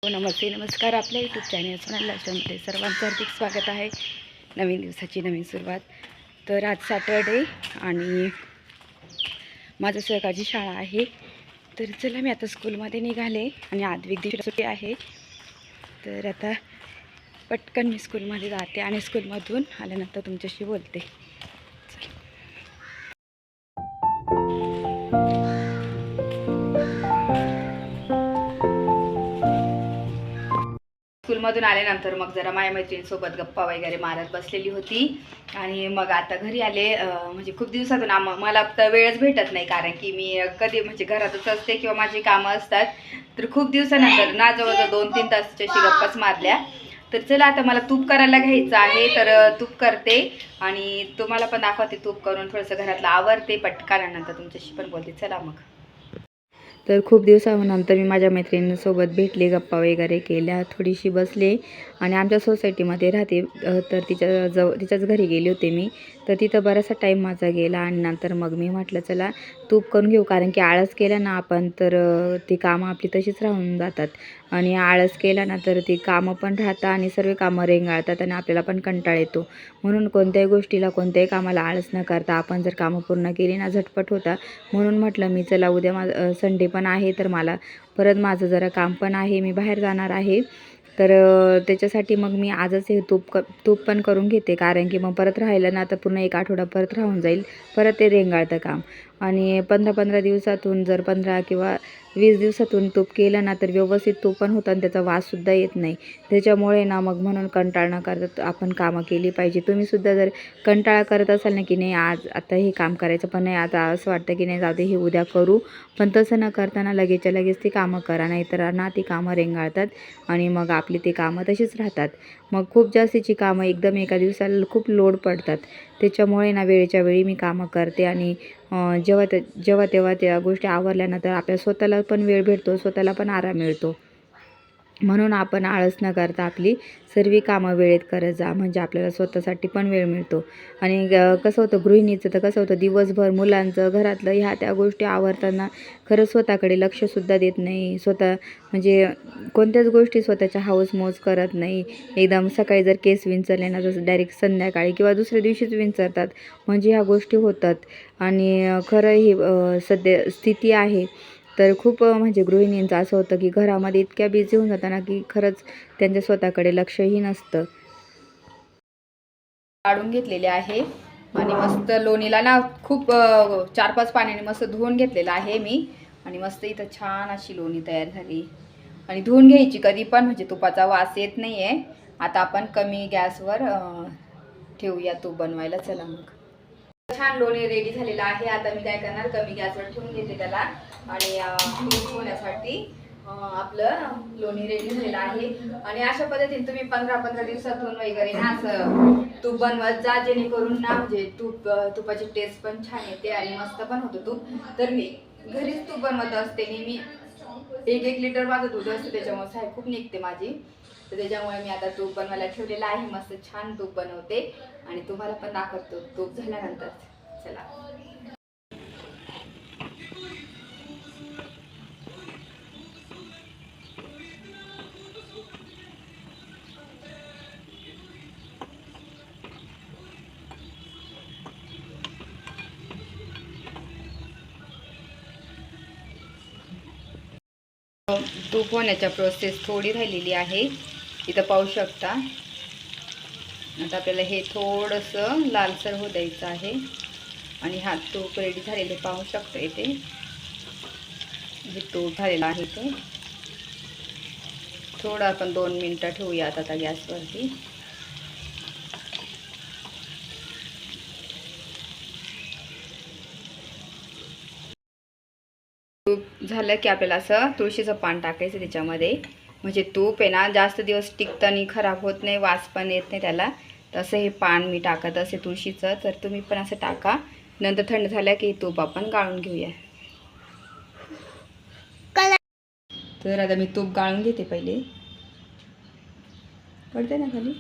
नमस्ते नमस्कार. आपल्या YouTube channel Sonal लाईफस्टाईलमध्ये सर्वांचं हार्दिक स्वागत आहे. नवीन दिवसाची नवीन सुरुवात. तर आज सॅटर्डे आणि माझं सहकाची शाळा आहे. तर चला मी आता स्कूलमध्ये निघाले आणि आज दिवशी सुट्टी आहे. तर आता पटकन मी स्कूलमध्ये जाते आणि स्कूलमधून आल्यानंतर तुमच्याशी बोलते. स्कूलमधून आल्यानंतर मग जरा माझ्या मैत्रिणीसोबत गप्पा वगैरे मारत बसलेली होती आणि मग आता घरी आले. म्हणजे खूप दिवसातून मला तर वेळच भेटत नाही, कारण की मी कधी म्हणजे घरातच असते किंवा माझी कामं असतात. तर खूप दिवसानंतर ना जवळजवळ 2-3 तासाच्याशी गप्पाच मारल्या. तर चला आता मला तूप करायला घ्यायचं आहे, तर तूप करते आणि तुम्हाला पण दाखवते तूप करून. थोडंसं घरातलं आवरते पटकन, नंतर तुमच्याशी पण बोलते. चला मग. तर खूप दिवसानंतर मी माझ्या मैत्रिणींसोबत भेटले, गप्पा वगैरे केल्या, थोडीशी बसले आणि आमच्या सोसायटीमध्ये राहते. तर तिच्याच घरी गेले होते मी. तर तिथं बराचसा टाईम माझा गेला आणि नंतर मग मी म्हटलं चला तूप करून घेऊ, कारण की आळस केला ना आपण तर ती कामं आपली तशीच राहून जातात आणि आळस केला ना तर ती कामं पण राहतात आणि सर्व कामं रेंगाळतात आणि आपल्याला पण कंटाळा येतो. म्हणून कोणत्याही गोष्टीला, कोणत्याही कामाला आळस न करता आपण जर कामं पूर्ण केली ना झटपट होता. म्हणून म्हटलं मी चला उद्या संडे पण आहे, तर मला परत माझं जरा काम पण आहे, मी बाहेर जाणार आहे. तर त्याच्यासाठी मग मी आजच हे तूप पण करून घेते, कारण की मग परत राहिलं ना तर पूर्ण एक आठवडा परत राहून जाईल, परत ते रेंगाळतं काम. आणि 15-15 दिवसातून जर 15 किंवा 20 दिवसातून तूप केलं ना तर व्यवस्थित तूप पण होतं आणि त्याचा वाससुद्धा येत नाही. त्याच्यामुळे ना मग म्हणून कंटाळा न करता आपण कामं केली पाहिजे. तुम्हीसुद्धा जर कंटाळा करत असाल ना की नाही आज आता हे काम करायचं, पण नाही आता असं वाटतं की नाही जाऊ दे हे उद्या करू, पण तसं न करताना लगेचच्या लगेच ती कामं करा, नाहीतर ना ती कामं रेंगाळतात आणि मग आपली ती कामं तशीच राहतात. मग खूप जास्तीची कामं एकदम एका दिवसाला खूप लोड पडतात. त्याच्यामुळे ना वेळेच्या वेळी मी कामं करते आणि जेव्हा तेव्हा त्या गोष्टी आवरल्यानंतर आपल्या स्वतःला पण वेळ भेटतो, स्वतःला पण आराम मिळतो. म्हणून आपण आळस न करता आपली सर्व कामं वेळेत करत जा, म्हणजे आपल्याला स्वतःसाठी पण वेळ मिळतो. आणि कसं होतं गृहिणीचं तर कसं होतं दिवसभर मुलांचं, घरातलं ह्या त्या गोष्टी आवरताना खरंच स्वतःकडे लक्षसुद्धा देत नाही. म्हणजे कोणत्याच गोष्टी स्वतःच्या हौस-मौज करत नाही. एकदम सकाळी जर केस विंचरले ना तर डायरेक्ट संध्याकाळी किंवा दुसऱ्या दिवशीच विंचरतात, म्हणजे ह्या गोष्टी होतात. आणि खरं ही सध्या स्थिती आहे. तर खूप म्हणजे गृहिणींचं असं होतं की घरामध्ये इतक्या बिझी होऊन जाताना की खरंच त्यांच्या स्वतःकडे लक्षही नसतं. काढून घेतलेले आहे आणि मस्त लोणीला ना खूप 4-5 पाण्याने मस्त धुवून घेतलेलं आहे मी. आणि मस्त इथं छान अशी लोणी तयार झाली. आणि धुवून घ्यायची कधी पण, म्हणजे तुपाचा वास येत नाही आहे. आता आपण कमी गॅसवर ठेवूया तूप बनवायला. चला मग. छान लोणी रेडी झालेलं आहे. आता मी काय करणार, कमी गॅसवर ठेवून घेते त्याला आणि तूप होण्यासाठी आपलं लोणी रेडी झालेलं आहे. आणि अशा पद्धतीने तुम्ही 15-15 दिवसातून वगैरे ना असं तूप बनवत जा, जेणेकरून ना म्हणजे तुपाची टेस्ट पण छान येते आणि मस्त पण होतं तूप. तर मी घरीच तूप बनवत असते नेहमी. 1 लिटर माझं दूध असतं, त्याच्यामुळे साय खूप निघते माझी. तर त्याच्यामुळे मी आता तूप बनवायला ठेवलेलं आहे. मस्त छान तूप बनवते आणि तुम्हाला पण दाखवतो तूप झाल्यानंतर. चला. तूप होण्याच्या प्रोसेस थोडी राहिलेली आहे, इथं पाहू शकता. आता आपल्याला हे थोडंसं लालसर होऊ द्यायचं आहे आणि हा तूप रेडी झालेले पाहू शकतो. इथे हे तूप झालेलं आहे. ते थोडं आपण 2 मिनटं ठेवूयात आता गॅसवरती. तूप झालं की आपल्याला असं तुळशीचं पान टाकायचं त्याच्यामध्ये, म्हणजे तूप आहे ना जास्त दिवस टिकतं आणि खराब होत नाही, वास पण येत नाही त्याला. तसं हे पान मी टाकत असे तुळशीचं, तर तुम्ही पण असं टाका. नंतर थंड झालं की तूप आपण गाळून घेऊया. तर आता मी तूप गाळून घेते पहिले. पडते ना खाली.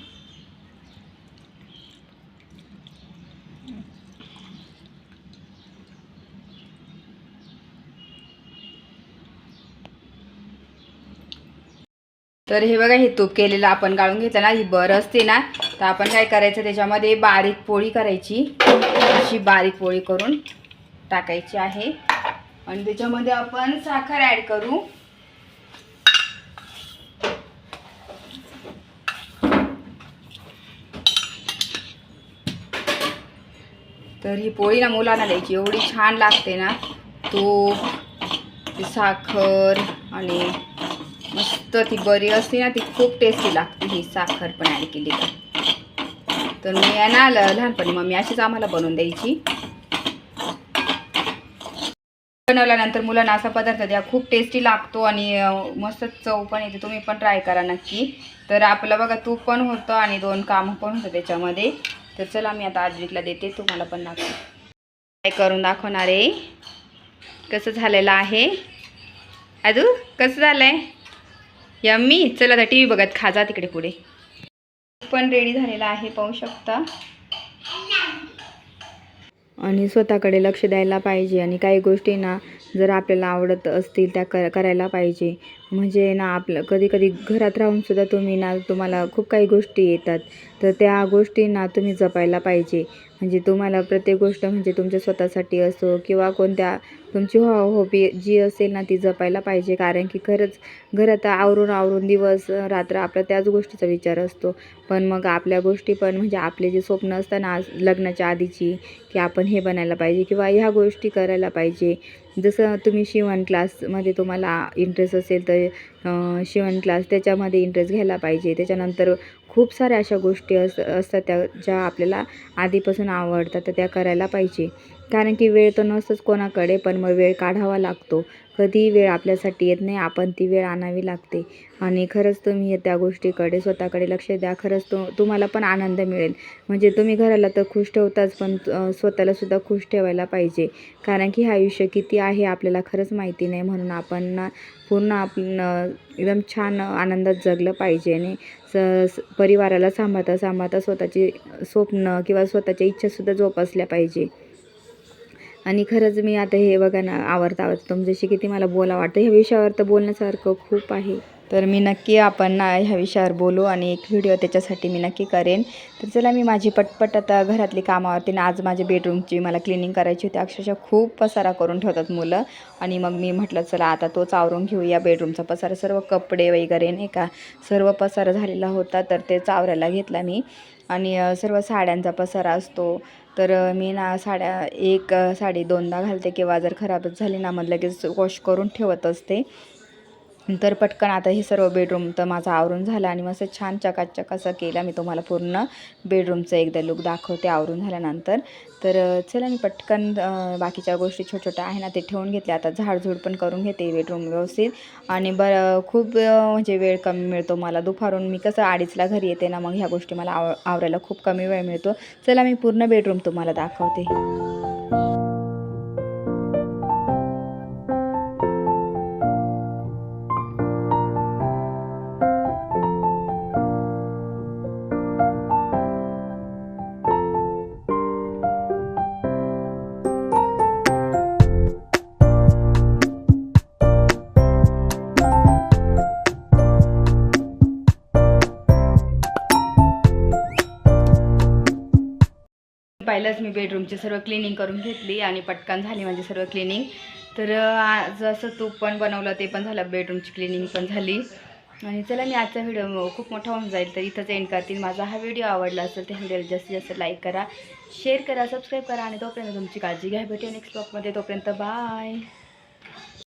तर हे बघा, हे तूप केलेलं आपण गाळून घेतलं ना, ही बर असते ना, तर आपण काय करायचं, त्याच्यामध्ये बारीक पोळी करायची, अशी बारीक पोळी करून टाकायची आहे आणि त्याच्यामध्ये आपण साखर ॲड करू. तर ही पोळी ना मुलांना द्यायची, एवढी छान लागते ना. तूप, साखर आणि मस्त ती बरी असते ना, ती खूप टेस्टी लागते. ही साखर पण ॲड केली तर मी ना लहानपणी मम्मी अशीच आम्हाला बनवून द्यायची. बनवल्यानंतर मुलांना असा पदार्थ द्या, खूप टेस्टी लागतो आणि मस्त चव पण येते. तुम्ही पण ट्राय करा नक्की. तर आपलं बघा, तूप पण होतं आणि 2 कामं पण होतं त्याच्यामध्ये. तर चला मी आता आद्विकला देते, तुम्हाला पण दाखव ट्राय करून दाखवणार आहे कसं झालेलं आहे. आदू कसं झालं आहे? यम्मी. चला आता टी व्ही बघत खा जा तिकडे पुढे. पण रेडी झालेला आहे, पाहू शकता. आणि स्वतःकडे लक्ष द्यायला पाहिजे आणि काही गोष्टी ना जर आपल्याला आवडत असतील त्या करायला पाहिजे. म्हणजे ना आपलं कधी कधी घरात राहून सुद्धा तुम्हाला खूप काही गोष्टी येतात, तर त्या गोष्टी ना तुम्ही जपायला पाहिजे. म्हणजे तुम्हाला प्रत्येक गोष्ट म्हणजे तुमच्या स्वतःसाठी असो किंवा कोणत्या तुमची हॉबी जी असेल ना ती जपायला पाहिजे. कारण की खरंच घरात आवरून दिवस रात्र आपल्या त्याच गोष्टीचा विचार असतो. पण मग आपल्या गोष्टी पण म्हणजे आपले जे स्वप्न असतात ना लग्नाच्या आधीची, की आपण हे बनायला पाहिजे किंवा ह्या गोष्टी करायला पाहिजे. जसं तुम्ही शिवण क्लासमध्ये तुम्हाला इंटरेस्ट असेल तर शिवण क्लास त्याच्यामध्ये इंटरेस्ट घ्यायला पाहिजे. त्याच्यानंतर खूप साऱ्या अशा गोष्टी असतात त्या ज्या आपल्याला आधीपासून आवडतात, तर त्या करायला पाहिजे. कारण की वेळ तर नसतोच कोणाकडे, पण मग वेळ काढावा लागतो. कधीही वेळ आपल्यासाठी येत नाही, आपण ती वेळ आणावी लागते. आणि खरंच तुम्ही त्या गोष्टीकडे स्वतःकडे लक्ष द्या. खरंच तुम्हाला पण आनंद मिळेल. म्हणजे तुम्ही घराला तर खुश ठेवताच, पण स्वतःलासुद्धा खुश ठेवायला पाहिजे. कारण की हे आयुष्य किती आहे आपल्याला खरंच माहिती नाही. म्हणून आपण ना पूर्ण आपलं एकदम छान आनंदात जगलं पाहिजे आणि परिवाराला सांभाळता स्वतःची स्वप्न किंवा स्वतःच्या इच्छासुद्धा जोपासल्या पाहिजे. आणि खरंच मी आता हे बघा ना, आवडता तुमच्याशी किती मला बोला वाटतं. ह्या विषयावर तर बोलण्यासारखं खूप आहे. तर मी नक्की आपण ना ह्या विषयावर बोलू आणि एक व्हिडिओ त्याच्यासाठी मी नक्की करेन. तर चला मी माझी पटपट आता घरातली कामावरती ना, आज माझ्या बेडरूमची मला क्लिनिंग करायची होती. अक्षरशः खूप पसारा करून ठेवतात मुलं आणि मग मी म्हटलं चला आता तोच आवरून घेऊया. बेडरूमचा पसारा, सर्व कपडे वगैरे नाही का, सर्व पसारा झालेला होता, तर तेच आवरायला घेतला मी. आणि सर्व साड्यांचा पसारा असतो, तर मी ना साड्या एक साडी 2दा घालते किंवा जर खराबच झाली ना मग लगेच वॉश करून ठेवत असते. तर पटकन आता हे सर्व बेडरूम तर माझं आवरून झालं आणि मस्त छान चकाचक असं केला. मी तुम्हाला पूर्ण बेडरूमचं एकदा लुक दाखवते आवरून झाल्यानंतर. तर चला मी पटकन बाकीच्या गोष्टी छोट्या आहे ना ते ठेवून घेतले. आता झाडझूड पण करून घेते बेडरूम व्यवस्थित. आणि खूप म्हणजे वेळ कमी मिळतो मला दुपारून. मी कसं 2:30ला घरी येते ना, मग ह्या गोष्टी मला आवरायला खूप कमी वेळ मिळतो. चला मी पूर्ण बेडरूम तुम्हाला दाखवते. पहिलंच मी बेडरूमची सर्व क्लिनिंग करून घेतली आणि पटकन झाली म्हणजे सर्व क्लिनिंग. तर जसं तूप पण बनवलं ते पण झालं, बेडरूमची क्लिनिंग पण झाली. आणि चला मी आजचा व्हिडिओ खूप मोठा होऊन जाईल तर इथंच एंड करतील. माझा हा व्हिडिओ आवडला असेल तर व्हिडिओला जास्तीत जास्त लाईक करा, शेअर करा, सबस्क्राईब करा आणि तोपर्यंत तुमची काळजी घ्या. भेटूया नेक्स्ट ब्लॉगमध्ये. तोपर्यंत बाय.